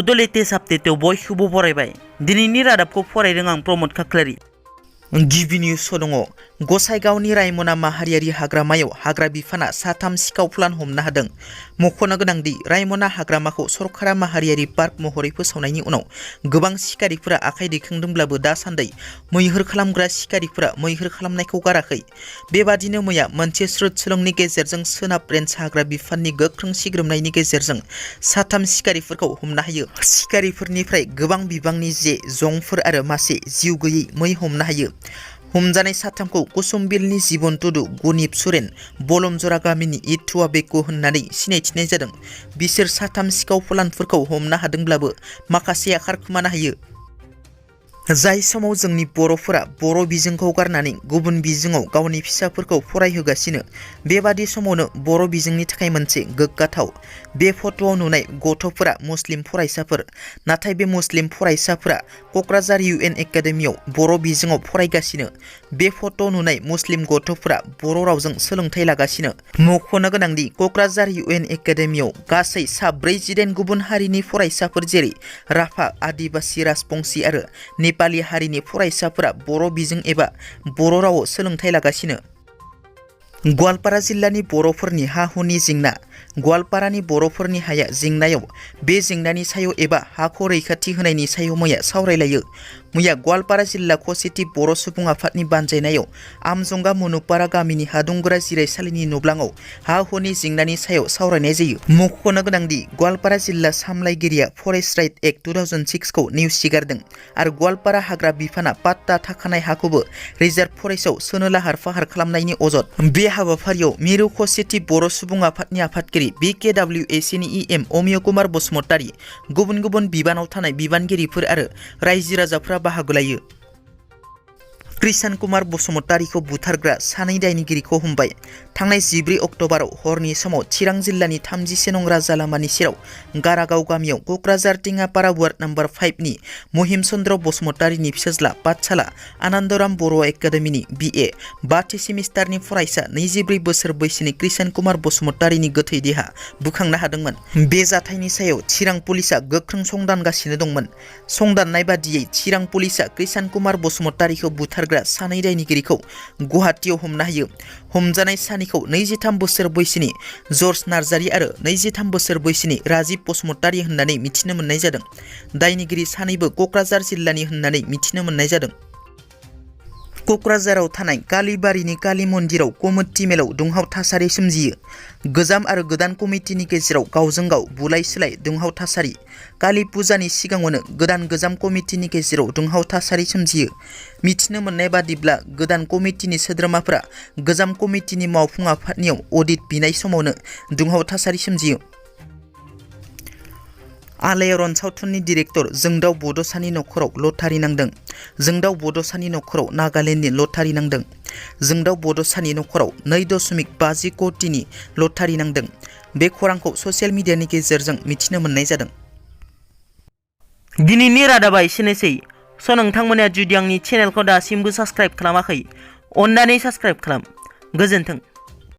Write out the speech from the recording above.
बड' लेटेस्ट आपडेटआव बयखौबो बरायबाय। दिनैनि रादाबखौ फरायदों आं प्रमद खाख्लारि। गिबि निउसआव दङ गसाइगावनि रायमना माहारियारि हाग्रामायाव हाग्रा बिफाना साथाम सिखाव प्लान हमनो हादों। मख'नो गोनांदि रायमना हाग्रामाखौ सरकारा माहारियारि पार्क महरै फोसावनायनि उनाव गोबां सिखारिफोरा आखाइ दैखांदोंब्लाबो दासान्दि मैहुर खालामग्रा सिखारिफोरा मैहुर खालामनायखौ गाराखै। बेबादिनो मैया मोनसे स्रोद सोलोंनि गेजेरजों सोनाब रेन्ज हाग्रा बिफाननि गोख्रों सिग्रोमनायनि गेजेरजों साथाम सिखारिफोरखौ हमनो हायो। सिखारिफोरनिफ्राय गोबां बिबांनि जे, जंफोर आरो मासे जिउ गैयै मै हमनो हायो। हमजानाय साथामखौ कुसुमबिलनि जिबन टुडु, गुनिब सुरेन, बलमजरा गामिनि इथुआ बेको होननानै सिनायथिनाय जादों। बिसोर साथाम सिखाव प्लानफोरखौ हमनो हादोंब्लाबो माखासेया खारखोमानो हायो। जाय समाव जोंनि बर'फोरा बर' बिजोंखौ गारनानै गुबुन बिजोङाव गावनि फिसाफोरखौ फरायहोगासिनो, बेबादि समावनो बर' बिजोंनि थाखाय मोनसे गोग्गाथाव। बे फट'आव नुनाय गथ'फोरा मुस्लिम फरायसाफोर। नाथाय बे मुस्लिम फरायसाफोरा क'क्राझार UN एकाडेमियाव बर' बिजोङाव फरायगासिनो। बे फट'आव नुनाय मुस्लिम गथ'फोरा बर' रावजों सोलोंथाइ लागासिनो। मख'नो गोनांदि क'क्राझार UN एकाडेमियाव गासै सा 48 गुबुन हारिनि फरायसाफोर जेरै राभा, आदिबासि, राजबंसि आरो नेपालि हारिनि फरायसाफोरा बर' बिजों एबा बर' रावाव सोलोंथाइ लागासिनो। गवालपारा जिल्लानि बर'फोरनि हा-हुनि जेंना। गवालपारानि बर'फोरनि हाया जेंनायाव, बे जेंनानि सायाव एबा हाखौ रैखाथि होनायनि सायाव मैया सावरायलायो। मैया गवालपारा जिल्ला खौसेथि बर' सुबुं आफादनि बानजायनायाव आमजंगा मुनुपारा गामिनि हादुंगोरा जिरायसालिनि नुब्लाङाव हा-हुनि जेंनानि सायाव सावरायनाय जायो। मख'नो गोनांदि गवालपारा जिल्ला सामलायगिरिया फरेस्ट राइट एक्ट 2006 खौ नेवसिगारदों आरो गवालपारा हाग्रा बिफाना पाट्टा थाखानाय हाखौबो रिजार्भ फरेस्टआव सोनो लाहार फाहार खालामनायनि अजद। बे हाबाफारियाव मिरु खौसेथि बर' सुबुं आफादनि आफादगिरि BKWACनि EM अमिय कुमार बसुमतारी, गुबुन गुबुन बिबानाव थानाय बिबानगिरिफोर आरो रायजो राजाफोरा बाहागो लायो। कृष्ण कुमार बसुमतारीखौ बुथारग्रा सानै दायनिगिरिखौ हमबाय। थांनाय 14 अक्ट'बराव हरनि समाव चिरां जिल्लानि 31 नं राजा लामानि सेराव गारागाव गामियाव क'क्राझार टिङापारा वार्ड नम्बर 5 नि महिम चन्द्र बसुमतारीनि फिसाज्ला पाठशाला आनन्दराम बर' एकाडेमिनि BA बाथि सेमिस्टारनि फरायसा 24 बोसोर बैसोनि कृष्ण कुमार बसुमतारीनि गोथै देहा बोखांनो हादोंमोन। बे जाथायनि सायाव चिरां पुलिसआ गोख्रों संदानगासिनो दंमोन। संदाननाय बादियै चिरां पुलिसआ कृष्ण कुमार बसुमतारीखौ बुथारग्रा सानै दायनिगिरिखौ गुवाहाटीआव हमनो हायो। हमजानाय सानैखौ 23 बोसोर बैसोनि जर्ज नार्जारी आरो 23 बोसोर बैसोनि राजीब बसुमतारी होननानै मिथिनो मोननाय जादों। दायनिगिरि सानैबो क'क्राझार जिल्लानि होननानै मिथिनो मोननाय जादों। क'क्राझाराव थानाय कालीबारिनि काली मन्दिराव कमिटि मेलाव दुंहाव थासारि सोमजियो। गोजाम आरो गोदान कमिटिनि गेजेराव गावजों गाव बुलाय सोलाय दुंहाव थासारि। काली पुजानि सिगाङावनो गोदान गोजाम कमिटिनि गेजेराव दुंहाव थासारि सोमजियो। मिथिनो मोननाय बादिब्ला गोदान कमिटिनि सोद्रोमाफोरा गोजाम कमिटिनि मावफुं आफादनियाव अडिट बिनाय समावनो दुंहाव थासारि सोमजियो। आलायारन सावथुननि डिरेक्टर जोंदाव बड'सानि नखराव लटारि नांदों। जोंदाव बड'सानि नखराव नागालेण्डनि लटारि नांदों। जोंदाव बड'सानि नखराव 2.50 कौटिनि लटारि नांदों। बे खौरांखौ ससियेल मिडियानि गेजेरजों मिथिनो मोननाय जादों। दिनैनि रादाबा एसेनोसै। नोंथांमोना जुदि आंनि चेनेलखौ दासिमबो साबस्क्राइब खालामाखै, अन्नानै साबस्क्राइब खालाम। गोजोन्थों।